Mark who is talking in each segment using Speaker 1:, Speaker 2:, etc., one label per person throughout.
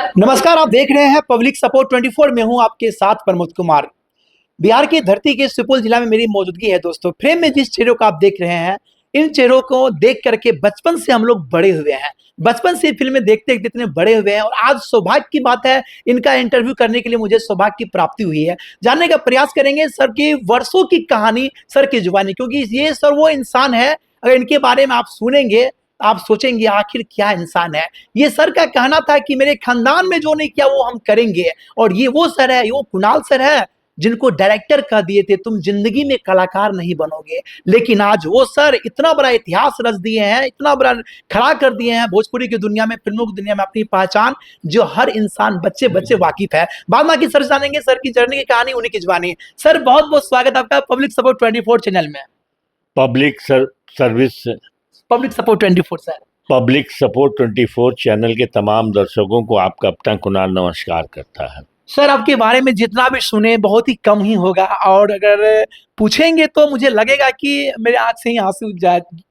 Speaker 1: नमस्कार, आप देख रहे हैं पब्लिक सपोर्ट 24। में हूं आपके साथ प्रमोद कुमार। बिहार की धरती के सुपौल जिला में मेरी मौजूदगी है। दोस्तों, फ्रेम में जिस चेहरों को आप देख रहे हैं, इन चेहरों को देख करके बचपन से हम लोग बड़े हुए हैं। बचपन से फिल्में देखते देखते इतने बड़े हुए हैं और आज सौभाग्य की बात है, इनका इंटरव्यू करने के लिए मुझे सौभाग्य की प्राप्ति हुई है। जानने का प्रयास करेंगे सर की वर्षों की कहानी, सर की जुबानी, क्योंकि ये सर वो इंसान है, अगर इनके बारे में आप सुनेंगे आप सोचेंगे आखिर क्या इंसान है। ये सर का कहना था कि मेरे खानदान में जो नहीं किया वो हम करेंगे। और ये वो सर है, वो कुणाल सर है जिनको डायरेक्टर कह दिए थे तुम जिंदगी में कलाकार नहीं बनोगे। लेकिन आज वो सर इतना बड़ा इतिहास रच दिए हैं, इतना बड़ा खड़ा कर दिए हैं भोजपुरी की दुनिया में, फिल्मों की दुनिया में अपनी पहचान, जो हर इंसान बच्चे बच्चे वाकिफ है। बाद बाकी सर जानेंगे सर की जर्नी की कहानी, उन्हीं की जुबानी। सर बहुत बहुत स्वागत आपका पब्लिक सपोर्ट 24 चैनल में।
Speaker 2: Public service
Speaker 1: public support 24 sir.
Speaker 2: Public support 24 channel के तमाम दर्शकों को आपका अपना कुणाल नमस्कार करता है।
Speaker 1: सर आपके बारे में जितना भी सुने बहुत ही कम ही होगा, और अगर पूछेंगे तो मुझे लगेगा कि मेरे आंख से ही आंसू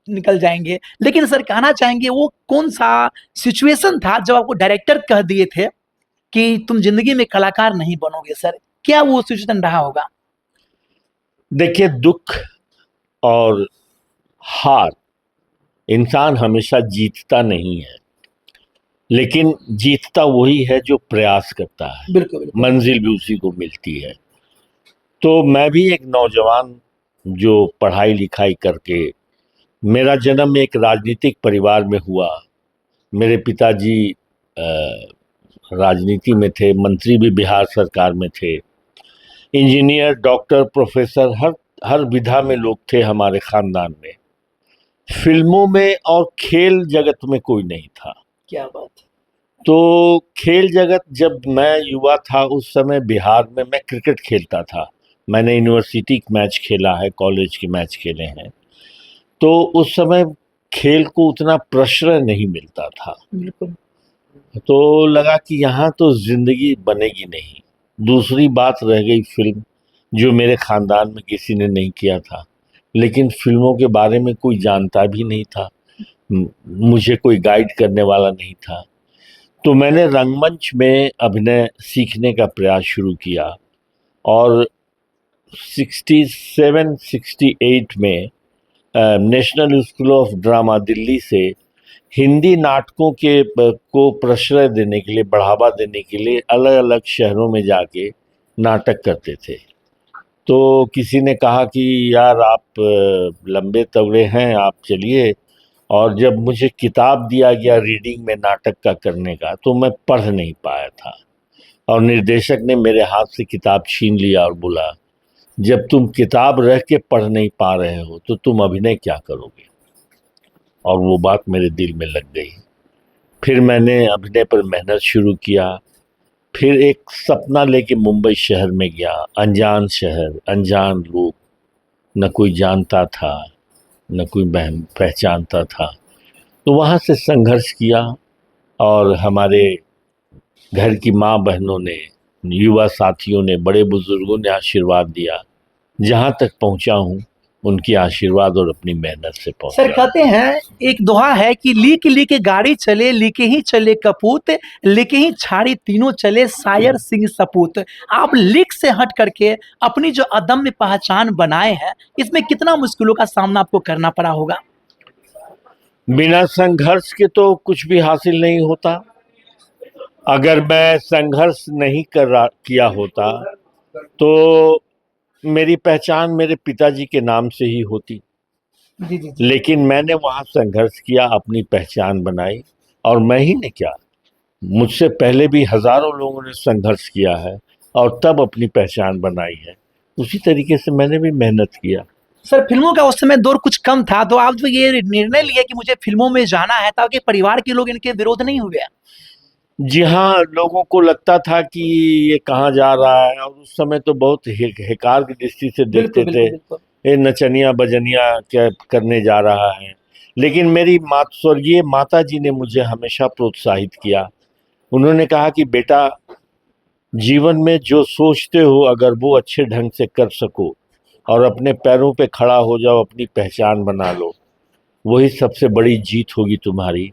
Speaker 1: निकल जाएंगे। लेकिन सर कहना चाहेंगे वो कौन सा सिचुएशन था जब आपको डायरेक्टर कह दिए थे कि तुम जिंदगी में कलाकार नहीं बनोगे? सर क्या वो सिचुएशन रहा होगा?
Speaker 2: देखिए, दुख और हार, इंसान हमेशा जीतता नहीं है, लेकिन जीतता वही है जो प्रयास करता है।
Speaker 1: बिल्कुल बिल्कुल।
Speaker 2: मंजिल भी उसी को मिलती है। तो मैं भी एक नौजवान जो पढ़ाई लिखाई करके, मेरा जन्म एक राजनीतिक परिवार में हुआ। मेरे पिताजी राजनीति में थे, मंत्री भी बिहार सरकार में थे, इंजीनियर, डॉक्टर, प्रोफेसर, हर विधा में लोग थे हमारे खानदान में। फिल्मों में और खेल जगत में कोई नहीं था।
Speaker 1: क्या बात।
Speaker 2: तो खेल जगत, जब मैं युवा था उस समय बिहार में मैं क्रिकेट खेलता था। मैंने यूनिवर्सिटी मैच खेला है, कॉलेज के मैच खेले हैं। तो उस समय खेल को उतना प्रश्रय नहीं मिलता था।
Speaker 1: बिल्कुल।
Speaker 2: तो लगा कि यहाँ तो जिंदगी बनेगी नहीं। दूसरी बात रह गई फिल्म, जो मेरे खानदान में किसी ने नहीं किया था, लेकिन फिल्मों के बारे में कोई जानता भी नहीं था, मुझे कोई गाइड करने वाला नहीं था। तो मैंने रंगमंच में अभिनय सीखने का प्रयास शुरू किया और 67-68 में national school of drama Delhi से हिंदी नाटकों के को प्रश्रय देने के लिए, बढ़ावा देने के लिए अलग अलग शहरों में जाके नाटक करते थे। तो किसी ने कहा कि यार आप लंबे तगड़े हैं, आप चलिए। और जब मुझे किताब दिया गया रीडिंग में नाटक का करने का, तो मैं पढ़ नहीं पाया था और निर्देशक ने मेरे हाथ से किताब छीन लिया और बोला, जब तुम किताब रह के पढ़ नहीं पा रहे हो तो तुम अभिनय क्या करोगे? और वो बात मेरे दिल में लग गई। फिर मैंने अभिनय पर मेहनत शुरू किया। फिर एक सपना लेके मुंबई शहर में गया। अनजान शहर, अनजान लोग, न कोई जानता था न कोई पहचानता था। तो वहाँ से संघर्ष किया और हमारे घर की माँ बहनों ने, युवा साथियों ने, बड़े बुजुर्गों ने आशीर्वाद दिया। जहाँ तक पहुँचा हूँ उनकी आशीर्वाद और अपनी मेहनत से पहुँचा।
Speaker 1: सर कहते हैं, एक दोहा है कि लीके लीके गाड़ी चले, लीके ही चले कपूत, लीके ही छाड़ी तीनों चले शायर सिंह सपूत। आप लीक से हट करके अपनी जो अदम्य पहचान बनाए हैं, इसमें कितना मुश्किलों का सामना आपको करना पड़ा होगा?
Speaker 2: बिना संघर्ष के तो कुछ भी हासिल नहीं होता। अगर मैं संघर्ष नहीं किया होता तो मेरी पहचान मेरे पिताजी के नाम से ही होती।
Speaker 1: जी जी जी।
Speaker 2: लेकिन मैंने वहाँ संघर्ष किया, अपनी पहचान बनाई। और मैं ही ने क्या, मुझसे पहले भी हजारों लोगों ने संघर्ष किया है और तब अपनी पहचान बनाई है। उसी तरीके से मैंने भी मेहनत किया।
Speaker 1: सर फिल्मों का उस समय दौर कुछ कम था, तो आप जो ये निर्णय लिया कि मुझे फिल्मों में जाना है, ताकि परिवार के लोग इनके विरोध नहीं हुए?
Speaker 2: जी हाँ, लोगों को लगता था कि ये कहाँ जा रहा है, और उस समय तो बहुत हेकार की दृष्टि से देखते थे, ये नचनिया बजनिया क्या करने जा रहा है। लेकिन मेरी स्वर्गीय माता जी ने मुझे हमेशा प्रोत्साहित किया। उन्होंने कहा कि बेटा, जीवन में जो सोचते हो अगर वो अच्छे ढंग से कर सको और अपने पैरों पे खड़ा हो जाओ, अपनी पहचान बना लो, वही सबसे बड़ी जीत होगी तुम्हारी।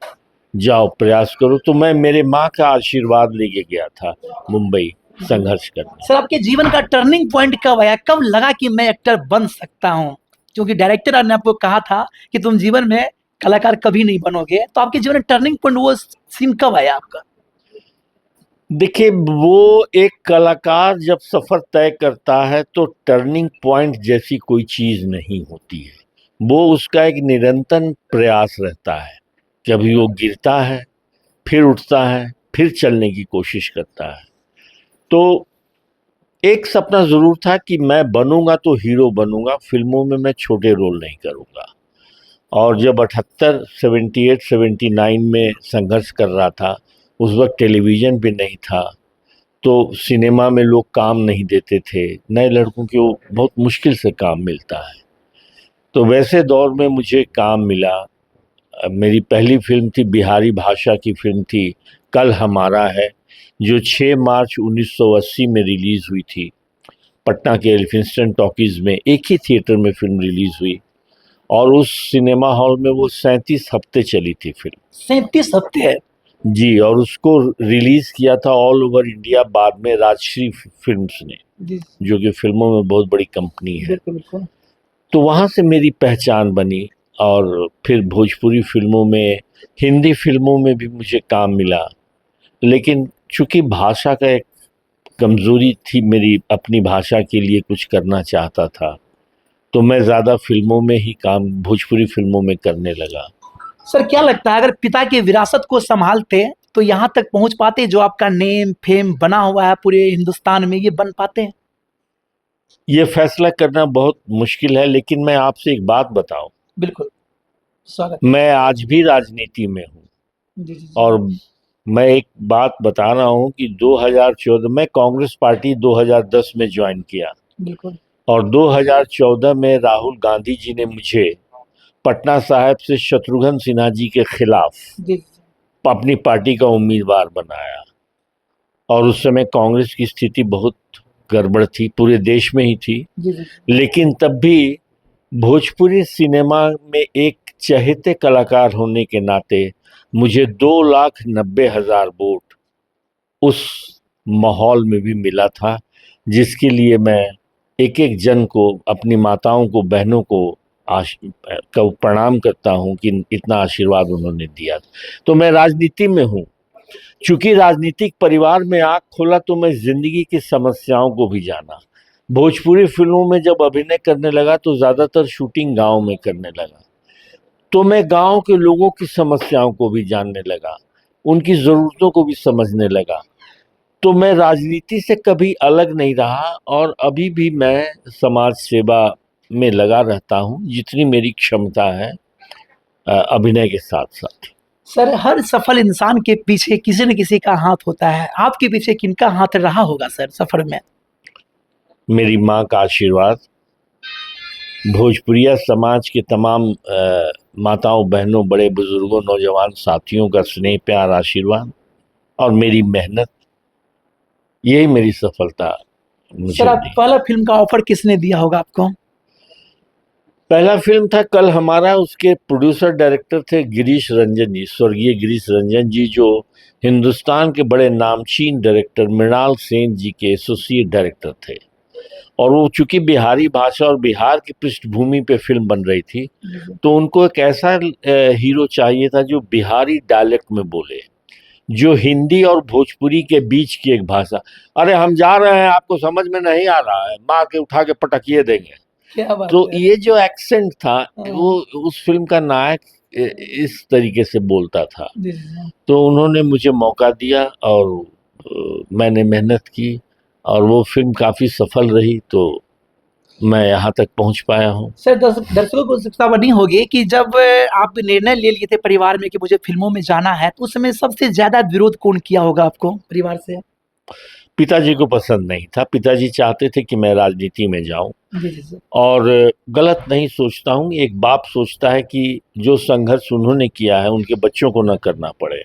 Speaker 2: जाओ प्रयास करो। तो मैं मेरे माँ का आशीर्वाद लेके गया था मुंबई संघर्ष करने।
Speaker 1: सर आपके जीवन का टर्निंग पॉइंट कब आया, कब लगा कि मैं एक्टर बन सकता हूँ? क्योंकि डायरेक्टर ने आपको कहा था कि तुम जीवन में कलाकार कभी नहीं बनोगे, तो आपके जीवन में टर्निंग पॉइंट वो सीन कब आया आपका?
Speaker 2: देखिए, वो एक कलाकार जब सफर तय करता है तो टर्निंग पॉइंट जैसी कोई चीज नहीं होती है। वो उसका एक निरंतर प्रयास रहता है। कभी वो गिरता है, फिर उठता है, फिर चलने की कोशिश करता है। तो एक सपना जरूर था कि मैं बनूंगा तो हीरो बनूंगा, फिल्मों में मैं छोटे रोल नहीं करूंगा। और जब 78, 78, 79 में संघर्ष कर रहा था, उस वक्त टेलीविजन भी नहीं था, तो सिनेमा में लोग काम नहीं देते थे, नए लड़कों को बहुत मुश्किल से काम मिलता है। तो वैसे दौर में मुझे काम मिला। मेरी पहली फिल्म थी, बिहारी भाषा की फिल्म थी, कल हमारा है, जो 6 मार्च 1980 में रिलीज हुई थी। पटना के एल्फिंस्टन टॉकीज में एक ही थिएटर में फिल्म रिलीज हुई, और उस सिनेमा हॉल में वो 37 हफ्ते चली थी फिल्म।
Speaker 1: 37 हफ्ते है?
Speaker 2: जी, और उसको रिलीज किया था ऑल ओवर इंडिया बाद में राजश्री फिल्म्स ने,
Speaker 1: जी
Speaker 2: जो कि फिल्मों में बहुत बड़ी कंपनी है।
Speaker 1: बिल्कुल बिल्कुल।
Speaker 2: तो वहाँ से मेरी पहचान बनी, और फिर भोजपुरी फिल्मों में, हिंदी फिल्मों में भी मुझे काम मिला। लेकिन चूंकि भाषा का एक कमजोरी थी, मेरी अपनी भाषा के लिए कुछ करना चाहता था, तो मैं ज़्यादा फिल्मों में ही काम, भोजपुरी फिल्मों में करने लगा।
Speaker 1: सर क्या लगता है, अगर पिता की विरासत को संभालते तो यहाँ तक पहुंच पाते, जो आपका नेम फेम बना हुआ है पूरे हिंदुस्तान में, ये बन पाते हैं?
Speaker 2: ये फैसला करना बहुत मुश्किल है, लेकिन मैं आपसे एक बात बताऊं,
Speaker 1: बिल्कुल, स्वागत है।
Speaker 2: मैं आज भी राजनीति में हूं।
Speaker 1: जी जी जी।
Speaker 2: और मैं एक बात बता रहा हूं कि 2014 में कांग्रेस पार्टी 2010 में ज्वाइन किया,
Speaker 1: बिल्कुल।
Speaker 2: और 2014 में राहुल गांधी जी ने मुझे पटना साहिब से शत्रुघ्न सिन्हा जी के खिलाफ
Speaker 1: जी जी
Speaker 2: अपनी पार्टी का उम्मीदवार बनाया। और उस समय कांग्रेस की स्थिति बहुत गड़बड़ थी, पूरे देश में ही थी।
Speaker 1: जी जी।
Speaker 2: लेकिन तब भी भोजपुरी सिनेमा में एक चहेते कलाकार होने के नाते मुझे 2,90,000 वोट उस माहौल में भी मिला था, जिसके लिए मैं एक एक जन को, अपनी माताओं को, बहनों को प्रणाम करता हूं कि इतना आशीर्वाद उन्होंने दिया। तो मैं राजनीति में हूं। चूंकि राजनीतिक परिवार में आंख खोला तो मैं जिंदगी की समस्याओं को भी जाना। भोजपुरी फिल्मों में जब अभिनय करने लगा तो ज्यादातर शूटिंग गांव में करने लगा, तो मैं गांव के लोगों की समस्याओं को भी जानने लगा, उनकी जरूरतों को भी समझने लगा। तो मैं राजनीति से कभी अलग नहीं रहा, और अभी भी मैं समाज सेवा में लगा रहता हूं, जितनी मेरी क्षमता है अभिनय के साथ साथ।
Speaker 1: सर हर सफल इंसान के पीछे किसी न किसी का हाथ होता है, आपके पीछे किनका हाथ रहा होगा सर सफर में?
Speaker 2: मेरी माँ का आशीर्वाद, भोजपुरिया समाज के तमाम माताओं, बहनों, बड़े बुजुर्गों, नौजवान साथियों का स्नेह, प्यार, आशीर्वाद, और मेरी मेहनत, यही मेरी सफलता मुझे
Speaker 1: सर आप
Speaker 2: दी।
Speaker 1: पहला फिल्म का ऑफर किसने दिया होगा आपको?
Speaker 2: पहला फिल्म था कल हमारा, उसके प्रोड्यूसर डायरेक्टर थे गिरीश रंजन जी, स्वर्गीय गिरीश रंजन जी, जो हिंदुस्तान के बड़े नामचीन डायरेक्टर मृणाल सेन जी के एसोसिएट डायरेक्टर थे। और वो चूंकि बिहारी भाषा और बिहार की पृष्ठभूमि पे फिल्म बन रही थी, तो उनको एक ऐसा हीरो चाहिए था जो बिहारी डायलेक्ट में बोले, जो हिंदी और भोजपुरी के बीच की एक भाषा। अरे हम जा रहे हैं, आपको समझ में नहीं आ रहा है, माँ के उठा के पटकिए देंगे।
Speaker 1: क्या बात
Speaker 2: तो
Speaker 1: है।
Speaker 2: ये जो एक्सेंट था,
Speaker 1: हाँ।
Speaker 2: वो उस फिल्म का नायक इस तरीके से बोलता था।
Speaker 1: जी जी।
Speaker 2: तो उन्होंने मुझे मौका दिया, और मैंने मेहनत की, और वो फिल्म काफ़ी सफल रही, तो मैं यहाँ तक पहुँच पाया हूँ।
Speaker 1: सर दर्शकों को शिक्षा बनी होगी कि जब आप निर्णय ले लिए थे परिवार में कि मुझे फिल्मों में जाना है, तो उस समय सबसे ज्यादा विरोध कौन किया होगा आपको परिवार से?
Speaker 2: पिताजी को पसंद नहीं था, पिताजी चाहते थे कि मैं राजनीति में जाऊं।
Speaker 1: जी जी जी।
Speaker 2: और गलत नहीं सोचता हूं, एक बाप सोचता है कि जो संघर्ष उन्होंने किया है उनके बच्चों को न करना पड़े।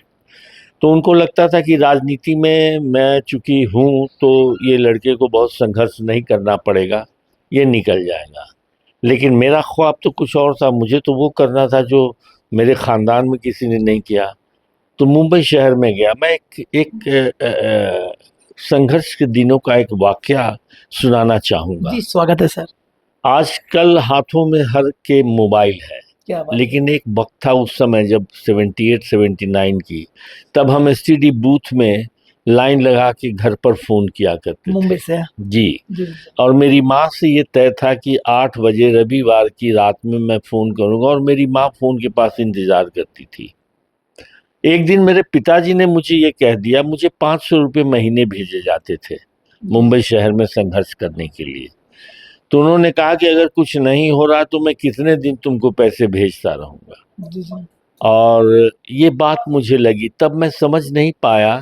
Speaker 2: तो उनको लगता था कि राजनीति में मैं चूंकि हूं, तो ये लड़के को बहुत संघर्ष नहीं करना पड़ेगा, ये निकल जाएगा। लेकिन मेरा ख्वाब तो कुछ और था, मुझे तो वो करना था जो मेरे खानदान में किसी ने नहीं किया। तो मुंबई शहर में गया। मैं एक संघर्ष के दिनों का एक वाकया सुनाना चाहूंगा।
Speaker 1: जी स्वागत है सर।
Speaker 2: आजकल हाथों में हर के मोबाइल है,
Speaker 1: क्या बात।
Speaker 2: लेकिन एक वक्त था उस समय जब 78-79 की, तब हम एसटीडी बूथ में लाइन लगा के घर पर फोन किया करते
Speaker 1: मुंबई
Speaker 2: थे।
Speaker 1: से।
Speaker 2: जी।
Speaker 1: जी।
Speaker 2: और मेरी माँ से ये तय था कि 8 बजे रविवार की रात में मैं फोन करूंगा, और मेरी माँ फोन के पास इंतजार करती थी। एक दिन मेरे पिताजी ने मुझे ये कह दिया, मुझे 500 रुपये महीने भेजे जाते थे मुंबई शहर में संघर्ष करने के लिए। तो उन्होंने कहा कि अगर कुछ नहीं हो रहा तो मैं कितने दिन तुमको पैसे भेजता रहूंगा।
Speaker 1: जी जी।
Speaker 2: और ये बात मुझे लगी, तब मैं समझ नहीं पाया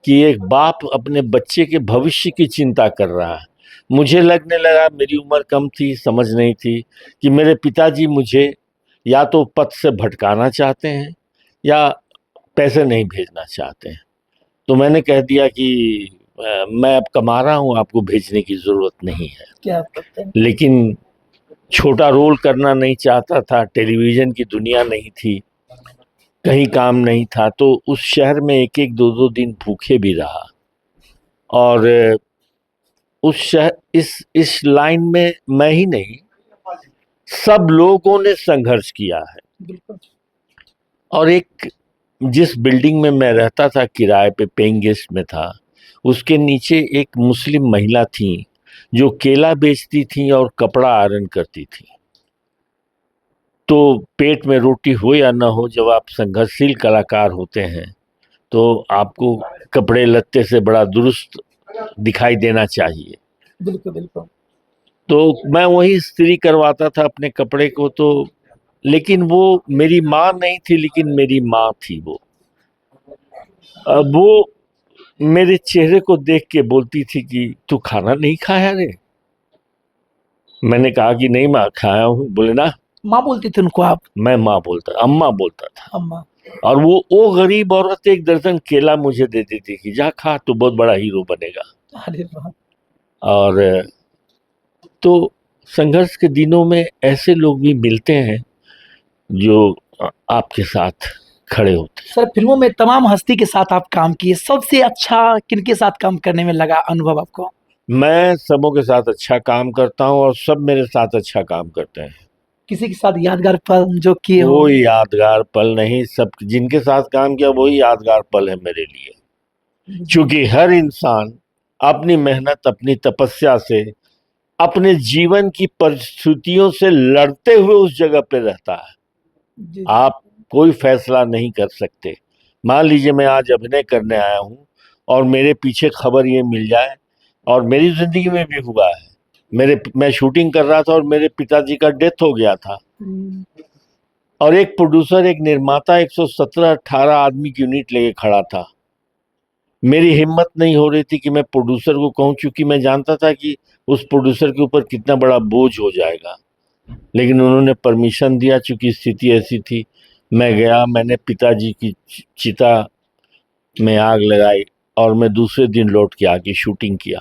Speaker 2: कि एक बाप अपने बच्चे के भविष्य की चिंता कर रहा है। मुझे लगने लगा, मेरी उम्र कम थी, समझ नहीं थी, कि मेरे पिताजी मुझे या तो पथ से भटकाना चाहते हैं या पैसे नहीं भेजना चाहते हैं। तो मैंने कह दिया कि मैं अब कमा रहा हूँ, आपको भेजने की जरूरत नहीं है।
Speaker 1: क्या करते हैं।
Speaker 2: लेकिन छोटा रोल करना नहीं चाहता था, टेलीविजन की दुनिया नहीं थी, कहीं काम नहीं था, तो उस शहर में एक एक दो दो दिन भूखे भी रहा। और उस शहर इस लाइन में मैं ही नहीं, सब लोगों ने संघर्ष किया है।
Speaker 1: बिल्कुल।
Speaker 2: और एक जिस बिल्डिंग में मैं रहता था, किराए पे पेइंग गेस्ट में था, उसके नीचे एक मुस्लिम महिला थी जो केला बेचती थी और कपड़ा आयरन करती थी। तो पेट में रोटी हो या ना हो, जब आप संघर्षशील कलाकार होते हैं तो आपको कपड़े लत्ते से बड़ा दुरुस्त दिखाई देना चाहिए।
Speaker 1: बिल्कुल बिल्कुल।
Speaker 2: तो मैं वही इस्त्री करवाता था अपने कपड़े को। तो लेकिन वो मेरी माँ नहीं थी, लेकिन मेरी माँ थी वो। अब वो मेरे चेहरे को देख के बोलती थी कि तू खाना नहीं खाया रे। मैंने कहा कि नहीं माँ, खाया हूँ। बोले ना,
Speaker 1: माँ बोलती थी उनको आप?
Speaker 2: मैं माँ बोलता, अम्मा बोलता था।
Speaker 1: अम्मा।
Speaker 2: और वो गरीब औरत 1 दर्जन केला मुझे देती थी कि जा खा, तू बहुत बड़ा हीरो बनेगा।
Speaker 1: अरे वाह।
Speaker 2: और तो संघर्ष के दिनों में ऐसे लोग भी मिलते हैं जो आपके साथ खड़े होते हैं।
Speaker 1: सर फिल्मों में तमाम हस्ती के साथ आप काम किए, सबसे अच्छा किनके साथ काम करने में लगा अनुभव आपको?
Speaker 2: मैं सबों के साथ अच्छा काम करता हूँ और सब मेरे साथ अच्छा काम करते हैं।
Speaker 1: किसी के साथ यादगार पल जो किए हो?
Speaker 2: कोई यादगार पल नहीं, सब जिनके साथ काम किया वही यादगार पल है मेरे लिए। क्योंकि हर इंसान अपनी मेहनत, अपनी तपस्या से, अपने जीवन की परिस्थितियों से लड़ते हुए उस जगह पे रहता है।
Speaker 1: जी।
Speaker 2: आप कोई फैसला नहीं कर सकते। मान लीजिए मैं आज अभिनय करने आया हूँ और मेरे पीछे खबर ये मिल जाए, और मेरी जिंदगी में भी हुआ है, मैं शूटिंग कर रहा था और मेरे पिताजी का डेथ हो गया था, और एक प्रोड्यूसर, एक निर्माता 117-18 आदमी की यूनिट लेके खड़ा था। मेरी हिम्मत नहीं हो रही थी कि मैं प्रोड्यूसर को कहूं, क्योंकि मैं जानता था कि उस प्रोड्यूसर के ऊपर कितना बड़ा बोझ हो जाएगा। लेकिन उन्होंने परमिशन दिया, चूंकि स्थिति ऐसी थी। मैं गया, मैंने पिताजी की चिता में आग लगाई और मैं दूसरे दिन लौट के आके शूटिंग किया।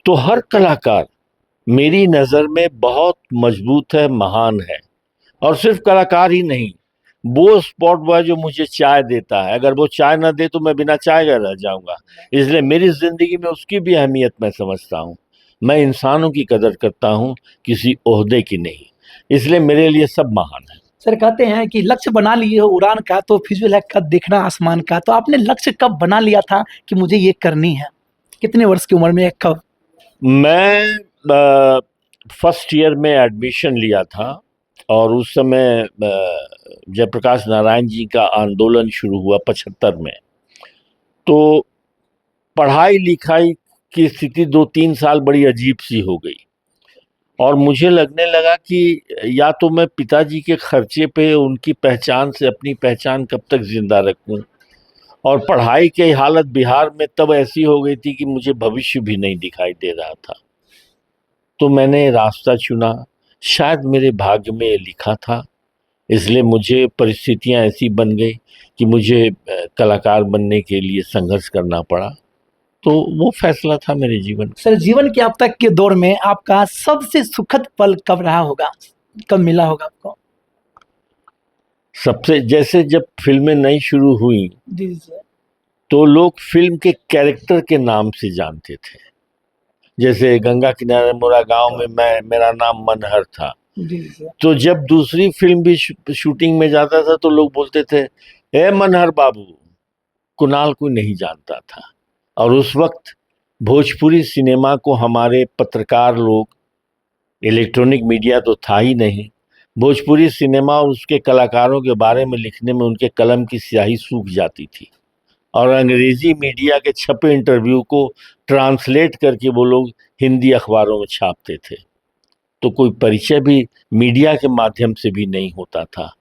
Speaker 2: तो हर कलाकार मेरी नज़र में बहुत मजबूत है, महान है। और सिर्फ कलाकार ही नहीं, वो स्पॉट बॉय जो मुझे चाय देता है, अगर वो चाय ना दे तो मैं बिना चाय का रह जाऊंगा। इसलिए मेरी जिंदगी में उसकी भी अहमियत मैं समझता हूँ। मैं इंसानों की कदर करता हूँ, किसी ओहदे की नहीं। इसलिए मेरे लिए सब महान है।
Speaker 1: सर कहते हैं कि लक्ष्य बना लिए हो उड़ान का तो फिजूल है कद देखना आसमान का, तो आपने लक्ष्य कब बना लिया था कि मुझे ये करनी है? कितने वर्ष की उम्र में, कब?
Speaker 2: मैं फर्स्ट ईयर में एडमिशन लिया था, और उस समय जयप्रकाश नारायण जी का आंदोलन शुरू हुआ 75 में। तो पढ़ाई लिखाई की स्थिति 2-3 साल बड़ी अजीब सी हो गई, और मुझे लगने लगा कि या तो मैं पिताजी के खर्चे पे उनकी पहचान से अपनी पहचान कब तक जिंदा रखूं, और पढ़ाई की हालत बिहार में तब ऐसी हो गई थी कि मुझे भविष्य भी नहीं दिखाई दे रहा था। तो मैंने रास्ता चुना, शायद मेरे भाग्य में लिखा था, इसलिए मुझे परिस्थितियां ऐसी बन गई कि मुझे कलाकार बनने के लिए संघर्ष करना पड़ा। तो वो फैसला था मेरे जीवन का।
Speaker 1: सर जीवन के अब तक के दौर में आपका सबसे सुखद पल कब रहा होगा, कब मिला होगा आपको?
Speaker 2: सबसे जैसे जब फिल्में नई शुरू हुई
Speaker 1: जी सर।
Speaker 2: तो लोग फिल्म के कैरेक्टर के नाम से जानते थे। जैसे गंगा किनारे मोरा गांव में मेरा नाम मनहर था।
Speaker 1: जी सर।
Speaker 2: तो जब दूसरी फिल्म भी शूटिंग में जाता था तो लोग बोलते थे, ए मनहर बाबू। कुणाल कोई नहीं जानता था। और उस वक्त भोजपुरी सिनेमा को हमारे पत्रकार लोग, इलेक्ट्रॉनिक मीडिया तो था ही नहीं, भोजपुरी सिनेमा और उसके कलाकारों के बारे में लिखने में उनके कलम की स्याही सूख जाती थी। और अंग्रेजी मीडिया के छपे इंटरव्यू को ट्रांसलेट करके वो लोग हिंदी अखबारों में छापते थे। तो कोई परिचय भी मीडिया के माध्यम से भी नहीं होता था।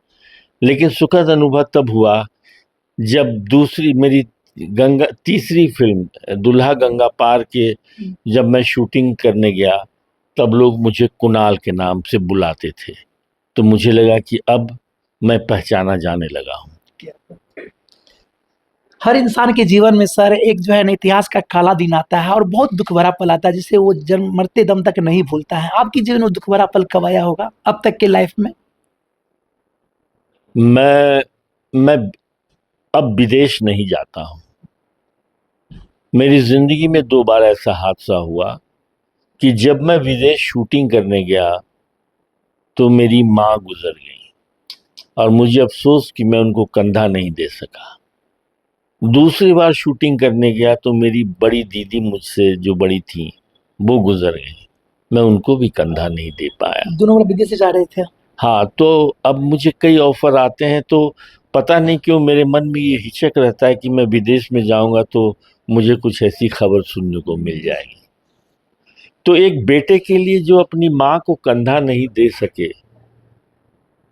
Speaker 2: लेकिन सुखद अनुभव तब हुआ जब दूसरी मेरी तीसरी फिल्म दुल्हा गंगा पार के जब मैं शूटिंग करने गया, तब लोग मुझे कुणाल के नाम से बुलाते थे। तो मुझे लगा कि अब मैं पहचाना जाने लगा हूँ।
Speaker 1: हर इंसान के जीवन में सर एक जो है ना इतिहास का काला दिन आता है और बहुत दुख भरा पल आता है जिसे वो जन्म मरते दम तक नहीं भूलता है। आपके जीवन में दुख भरा पल कब आया होगा अब तक के लाइफ में?
Speaker 2: मैं अब विदेश नहीं जाता हूँ। मेरी जिंदगी में 2 बार ऐसा हादसा हुआ कि जब मैं विदेश शूटिंग करने गया तो मेरी माँ गुजर गई और मुझे अफसोस कि मैं उनको कंधा नहीं दे सका। दूसरी बार शूटिंग करने गया तो मेरी बड़ी दीदी मुझसे जो बड़ी थी वो गुजर गई, मैं उनको भी कंधा नहीं दे पाया।
Speaker 1: दोनों विदेश से जा रहे थे?
Speaker 2: हाँ, तो अब मुझे कई ऑफर आते हैं तो पता नहीं क्यों मेरे मन में ये हिचक रहता है कि मैं विदेश में जाऊंगा तो मुझे कुछ ऐसी खबर सुनने को मिल जाएगी। तो एक बेटे के लिए जो अपनी माँ को कंधा नहीं दे सके,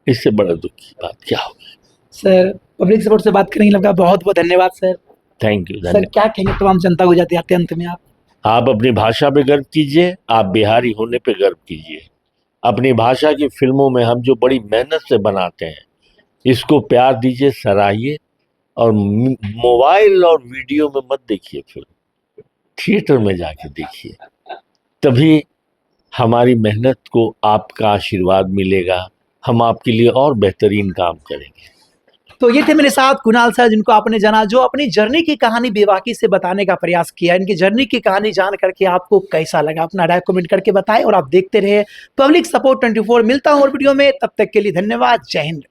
Speaker 2: इससे बड़ा दुख की बात क्या होगी।
Speaker 1: सर पब्लिक सपोर्ट से बात करने लगा, बहुत बहुत धन्यवाद सर।
Speaker 2: Thank you.
Speaker 1: सर क्या कहेंगे तमाम जनता को जाते आते अंत में
Speaker 2: आप अपनी भाषा पे गर्व कीजिए, आप बिहारी होने पे गर्व कीजिए। अपनी भाषा की फिल्मों में हम जो बड़ी मेहनत से बनाते हैं इसको प्यार दीजिए, सराहिए। और मोबाइल और वीडियो में मत देखिए फिल्म, थिएटर में जाके देखिए, तभी हमारी मेहनत को आपका आशीर्वाद मिलेगा। हम आपके लिए और बेहतरीन काम करेंगे।
Speaker 1: तो ये थे मेरे साथ कुणाल सर, जिनको आपने जाना, जो अपनी जर्नी की कहानी बेबाकी से बताने का प्रयास किया। इनकी जर्नी की कहानी जान करके आपको कैसा लगा अपना राय कमेंट करके बताएं और आप देखते रहे पब्लिक सपोर्ट 24। मिलता हूं और वीडियो में, तब तक के लिए धन्यवाद। जय हिंद।